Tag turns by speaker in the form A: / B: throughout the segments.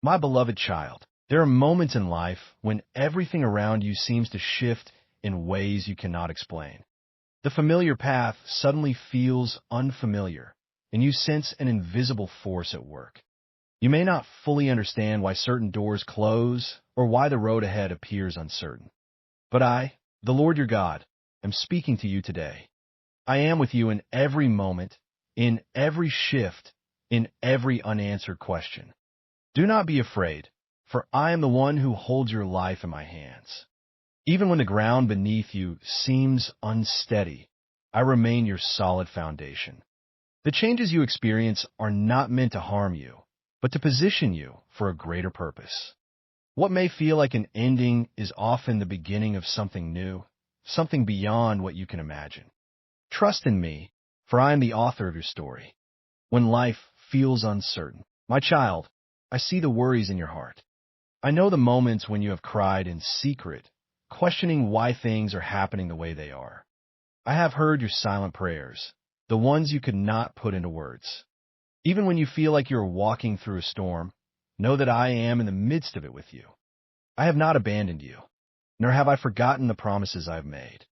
A: My beloved child, there are moments in life when everything around you seems to shift in ways you cannot explain. The familiar path suddenly feels unfamiliar, and you sense an invisible force at work. You may not fully understand why certain doors close or why the road ahead appears uncertain. But I, the Lord your God, am speaking to you today. I am with you in every moment, in every shift, in every unanswered question. Do not be afraid, for I am the one who holds your life in my hands. Even when the ground beneath you seems unsteady, I remain your solid foundation. The changes you experience are not meant to harm you, but to position you for a greater purpose. What may feel like an ending is often the beginning of something new, something beyond what you can imagine. Trust in me, for I am the author of your story. When life feels uncertain, my child, I see the worries in your heart. I know the moments when you have cried in secret, questioning why things are happening the way they are. I have heard your silent prayers, the ones you could not put into words. Even when you feel like you are walking through a storm, know that I am in the midst of it with you. I have not abandoned you, nor have I forgotten the promises I have made.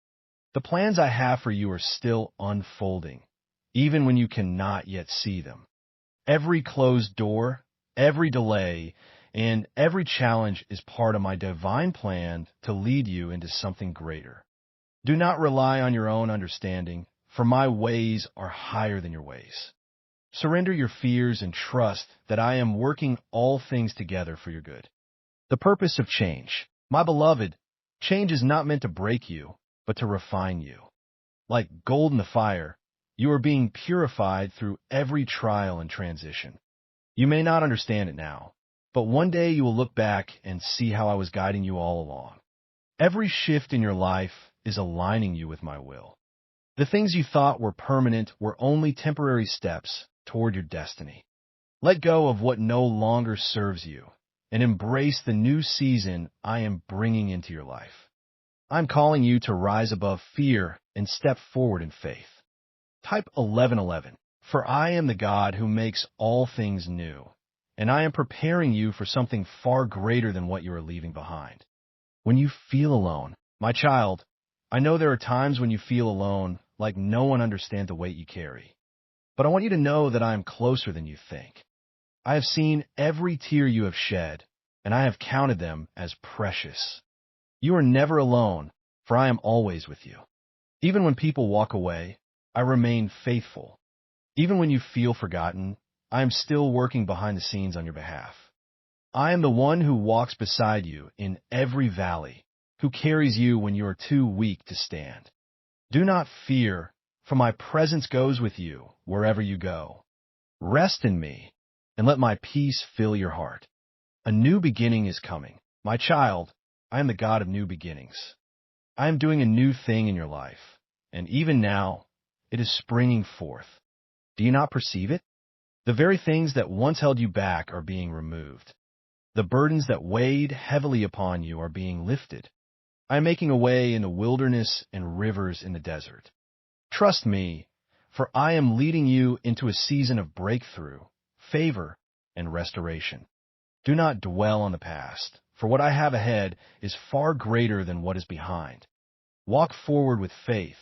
A: The plans I have for you are still unfolding, even when you cannot yet see them. Every closed door, every delay, and every challenge is part of my divine plan to lead you into something greater. Do not rely on your own understanding, for my ways are higher than your ways. Surrender your fears and trust that I am working all things together for your good. The purpose of change. My beloved, change is not meant to break you, but to refine you. Like gold in the fire, you are being purified through every trial and transition. You may not understand it now, but one day you will look back and see how I was guiding you all along. Every shift in your life is aligning you with my will. The things you thought were permanent were only temporary steps toward your destiny. Let go of what no longer serves you and embrace the new season I am bringing into your life. I'm calling you to rise above fear and step forward in faith. Type 1111, for I am the God who makes all things new, and I am preparing you for something far greater than what you are leaving behind. When you feel alone, my child, I know there are times when you feel alone, like no one understands the weight you carry. But I want you to know that I am closer than you think. I have seen every tear you have shed, and I have counted them as precious. You are never alone, for I am always with you. Even when people walk away, I remain faithful. Even when you feel forgotten, I am still working behind the scenes on your behalf. I am the one who walks beside you in every valley, who carries you when you are too weak to stand. Do not fear, for my presence goes with you wherever you go. Rest in me, and let my peace fill your heart. A new beginning is coming. My child, I am the God of new beginnings. I am doing a new thing in your life, and even now, it is springing forth. Do you not perceive it? The very things that once held you back are being removed. The burdens that weighed heavily upon you are being lifted. I am making a way in the wilderness and rivers in the desert. Trust me, for I am leading you into a season of breakthrough, favor, and restoration. Do not dwell on the past, for what I have ahead is far greater than what is behind. Walk forward with faith,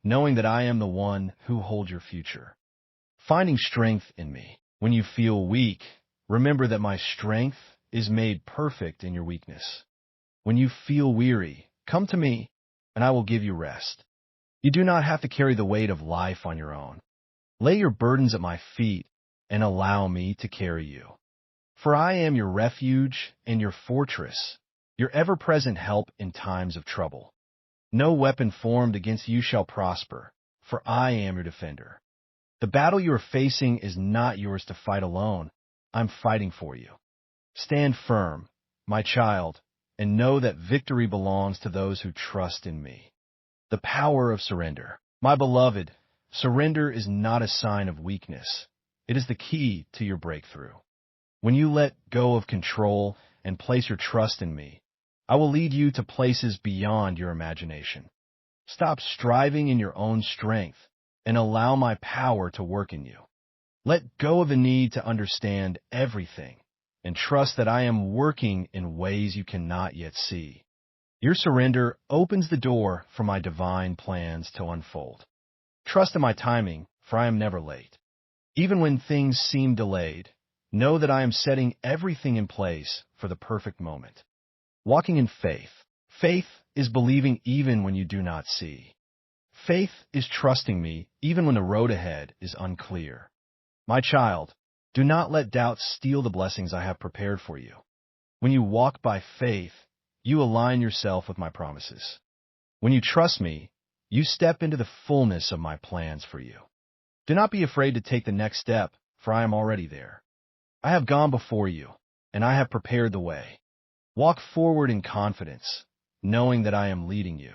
A: knowing that I am the one who holds your future. Finding strength in me. When you feel weak, remember that my strength is made perfect in your weakness. When you feel weary, come to me, and I will give you rest. You do not have to carry the weight of life on your own. Lay your burdens at my feet and allow me to carry you. For I am your refuge and your fortress, your ever-present help in times of trouble. No weapon formed against you shall prosper, for I am your defender. The battle you are facing is not yours to fight alone. I'm fighting for you. Stand firm, my child, and know that victory belongs to those who trust in me. The power of surrender. My beloved, surrender is not a sign of weakness. It is the key to your breakthrough. When you let go of control and place your trust in me, I will lead you to places beyond your imagination. Stop striving in your own strength and allow my power to work in you. Let go of the need to understand everything and trust that I am working in ways you cannot yet see. Your surrender opens the door for my divine plans to unfold. Trust in my timing, for I am never late. Even when things seem delayed, know that I am setting everything in place for the perfect moment. Walking in faith. Faith is believing even when you do not see. Faith is trusting me even when the road ahead is unclear. My child, do not let doubt steal the blessings I have prepared for you. When you walk by faith, you align yourself with my promises. When you trust me, you step into the fullness of my plans for you. Do not be afraid to take the next step, for I am already there. I have gone before you, and I have prepared the way. Walk forward in confidence, knowing that I am leading you.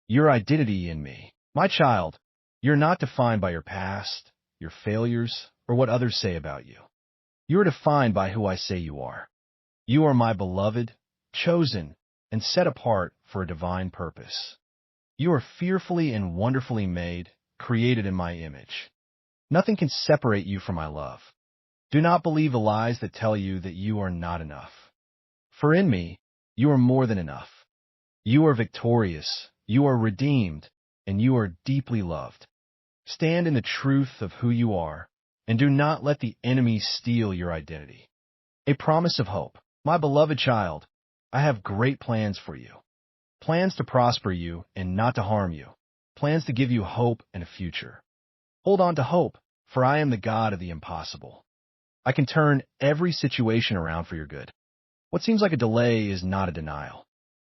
A: Your identity in me. My child, you're not defined by your past, your failures, or what others say about you. You are defined by who I say you are. You are my beloved, chosen, and set apart for a divine purpose. You are fearfully and wonderfully made, created in my image. Nothing can separate you from my love. Do not believe the lies that tell you that you are not enough. For in me, you are more than enough. You are victorious, you are redeemed, and you are deeply loved. Stand in the truth of who you are, and do not let the enemy steal your identity. A promise of hope. My beloved child, I have great plans for you. Plans to prosper you and not to harm you. Plans to give you hope and a future. Hold on to hope, for I am the God of the impossible. I can turn every situation around for your good. What seems like a delay is not a denial.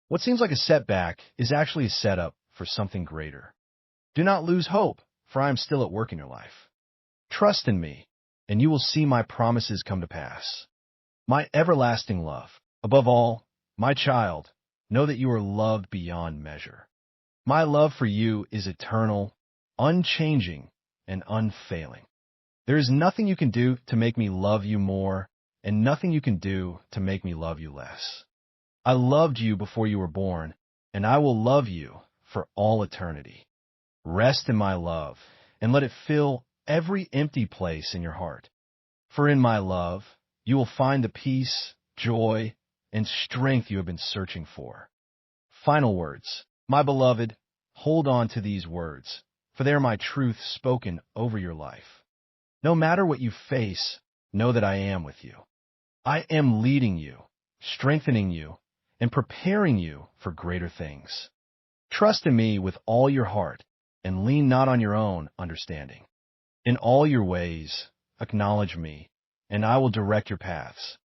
A: What seems like a setback is actually a setup for something greater. Do not lose hope, for I am still at work in your life. Trust in me, and you will see my promises come to pass. My everlasting love. Above all, my child, know that you are loved beyond measure. My love for you is eternal, unchanging, and unfailing. There is nothing you can do to make me love you more, and nothing you can do to make me love you less. I loved you before you were born, and I will love you for all eternity. Rest in my love, and let it fill every empty place in your heart. For in my love, you will find the peace, joy, and strength you have been searching for. Final words. My beloved, hold on to these words, for they are my truth spoken over your life. No matter what you face, know that I am with you. I am leading you, strengthening you, and preparing you for greater things. Trust in me with all your heart, and lean not on your own understanding. In all your ways, acknowledge me, and I will direct your paths.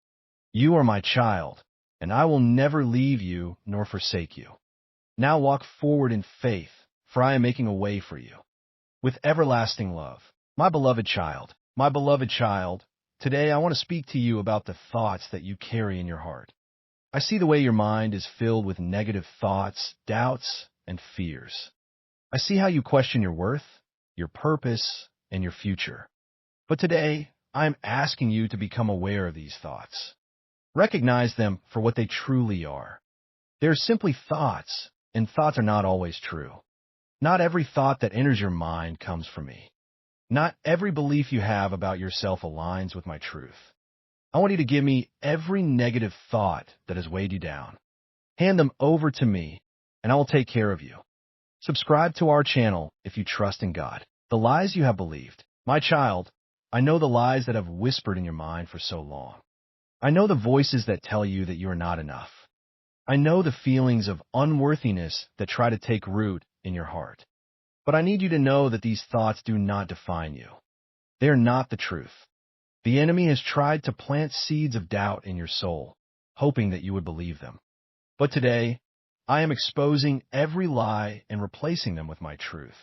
A: You are my child, and I will never leave you nor forsake you. Now walk forward in faith, for I am making a way for you. With everlasting love, my beloved child, today I want to speak to you about the thoughts that you carry in your heart. I see the way your mind is filled with negative thoughts, doubts, and fears. I see how you question your worth, your purpose, and your future. But today, I am asking you to become aware of these thoughts. Recognize them for what they truly are. They are simply thoughts, and thoughts are not always true. Not every thought that enters your mind comes from me. Not every belief you have about yourself aligns with my truth. I want you to give me every negative thought that has weighed you down. Hand them over to me, and I will take care of you. Subscribe to our channel if you trust in God. The lies you have believed. My child, I know the lies that have whispered in your mind for so long. I know the voices that tell you that you are not enough. I know the feelings of unworthiness that try to take root in your heart. But I need you to know that these thoughts do not define you. They are not the truth. The enemy has tried to plant seeds of doubt in your soul, hoping that you would believe them. But today, I am exposing every lie and replacing them with my truth.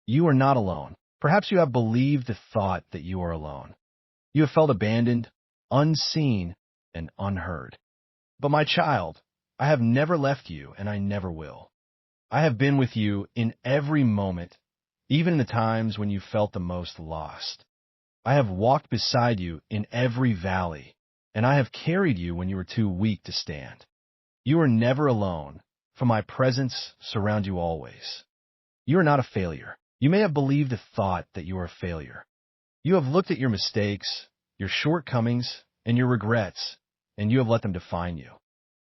A: You are not alone. Perhaps you have believed the thought that you are alone. You have felt abandoned, unseen, and unheard. But my child, I have never left you, and I never will. I have been with you in every moment, even in the times when you felt the most lost. I have walked beside you in every valley, and I have carried you when you were too weak to stand. You are never alone, for my presence surrounds you always. You are not a failure. You may have believed the thought that you are a failure. You have looked at your mistakes, your shortcomings, and your regrets, and you have let them define you.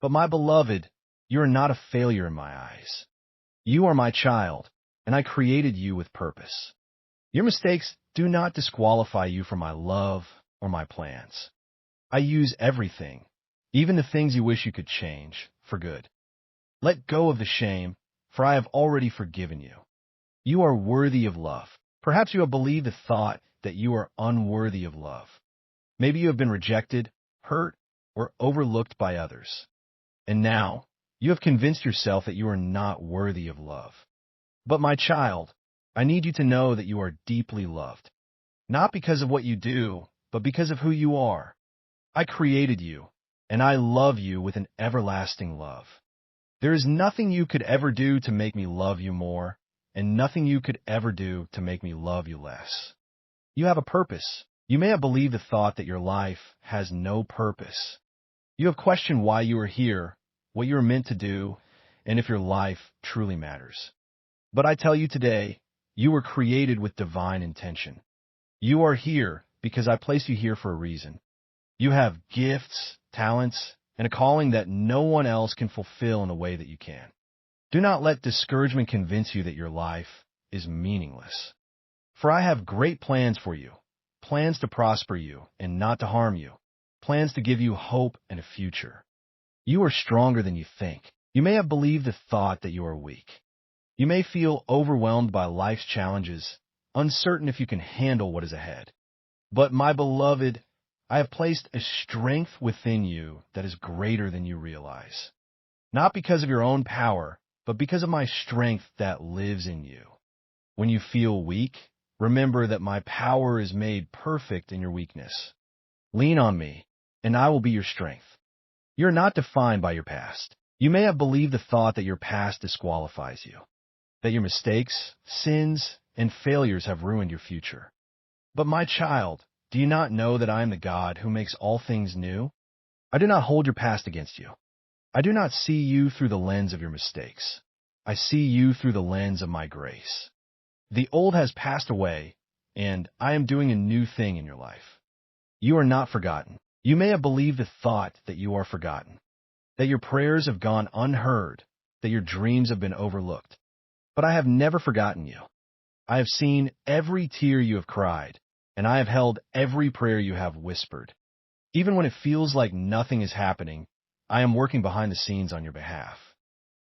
A: But my beloved, you are not a failure in my eyes. You are my child, and I created you with purpose. Your mistakes do not disqualify you from my love or my plans. I use everything, even the things you wish you could change, for good. Let go of the shame, for I have already forgiven you. You are worthy of love. Perhaps you have believed the thought that you are unworthy of love. Maybe you have been rejected, hurt, or overlooked by others. And now, you have convinced yourself that you are not worthy of love. But my child, I need you to know that you are deeply loved. Not because of what you do, but because of who you are. I created you, and I love you with an everlasting love. There is nothing you could ever do to make me love you more, and nothing you could ever do to make me love you less. You have a purpose. You may have believed the thought that your life has no purpose. You have questioned why you are here, what you are meant to do, and if your life truly matters. But I tell you today, you were created with divine intention. You are here because I placed you here for a reason. You have gifts, talents, and a calling that no one else can fulfill in the way that you can. Do not let discouragement convince you that your life is meaningless. For I have great plans for you, plans to prosper you and not to harm you, plans to give you hope and a future. You are stronger than you think. You may have believed the thought that you are weak. You may feel overwhelmed by life's challenges, uncertain if you can handle what is ahead. But my beloved, I have placed a strength within you that is greater than you realize. Not because of your own power, but because of my strength that lives in you. When you feel weak, remember that my power is made perfect in your weakness. Lean on me, and I will be your strength. You're not defined by your past. You may have believed the thought that your past disqualifies you, that your mistakes, sins, and failures have ruined your future. But my child, do you not know that I am the God who makes all things new? I do not hold your past against you. I do not see you through the lens of your mistakes. I see you through the lens of my grace. The old has passed away, and I am doing a new thing in your life. You are not forgotten. You may have believed the thought that you are forgotten, that your prayers have gone unheard, that your dreams have been overlooked. But I have never forgotten you. I have seen every tear you have cried, and I have held every prayer you have whispered. Even when it feels like nothing is happening, I am working behind the scenes on your behalf.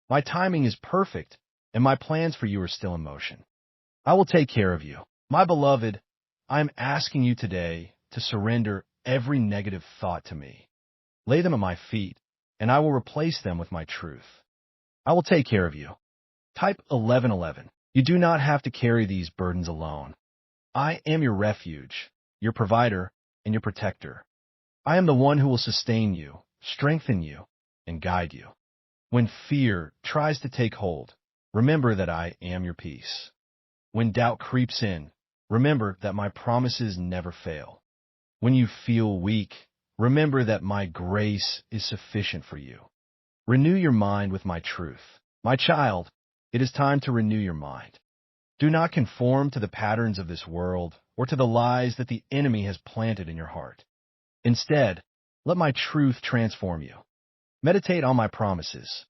A: My timing is perfect, and my plans for you are still in motion. I will take care of you. My beloved, I am asking you today to surrender every negative thought to me. Lay them at my feet, and I will replace them with my truth. I will take care of you. Type 1111. You do not have to carry these burdens alone. I am your refuge, your provider, and your protector. I am the one who will sustain you, strengthen you, and guide you. When fear tries to take hold, remember that I am your peace. When doubt creeps in, remember that my promises never fail. When you feel weak, remember that my grace is sufficient for you. Renew your mind with my truth. My child, it is time to renew your mind. Do not conform to the patterns of this world or to the lies that the enemy has planted in your heart. Instead, let my truth transform you. Meditate on my promises.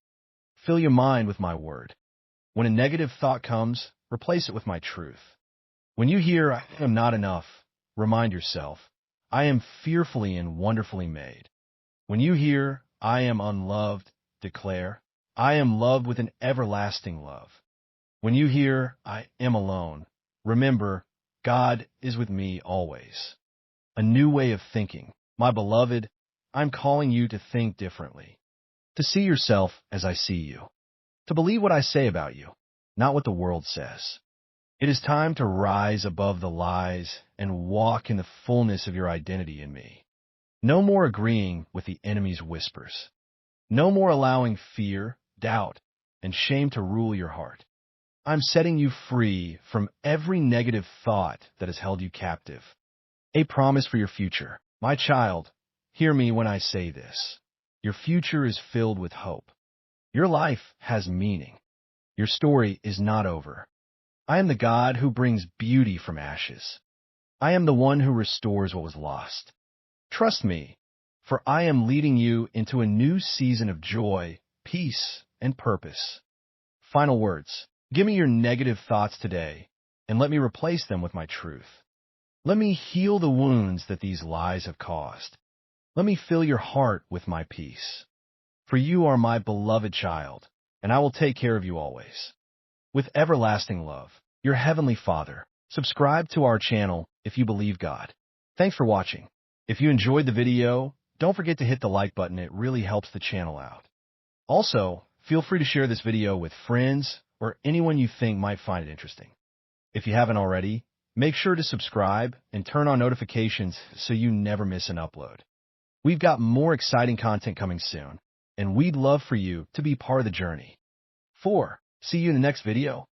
A: Fill your mind with my word. When a negative thought comes, replace it with my truth. When you hear, I am not enough, remind yourself, I am fearfully and wonderfully made. When you hear, I am unloved, declare, I am loved with an everlasting love. When you hear, I am alone, remember, God is with me always. A new way of thinking. My beloved, I'm calling you to think differently, to see yourself as I see you, to believe what I say about you, not what the world says. It is time to rise above the lies and walk in the fullness of your identity in me. No more agreeing with the enemy's whispers. No more allowing fear, doubt, and shame to rule your heart. I'm setting you free from every negative thought that has held you captive. A promise for your future. My child, hear me when I say this. Your future is filled with hope. Your life has meaning. Your story is not over. I am the God who brings beauty from ashes. I am the one who restores what was lost. Trust me, for I am leading you into a new season of joy, peace, and purpose. Final words. Give me your negative thoughts today, and let me replace them with my truth. Let me heal the wounds that these lies have caused. Let me fill your heart with my peace. For you are my beloved child, and I will take care of you always. With everlasting love, your Heavenly Father. Subscribe to our channel if you believe God. Thanks for watching. If you enjoyed the video, don't forget to hit the like button. It really helps the channel out. Also, feel free to share this video with friends or anyone you think might find it interesting. If you haven't already, make sure to subscribe and turn on notifications so you never miss an upload. We've got more exciting content coming soon, and we'd love for you to be part of the journey. See you in the next video.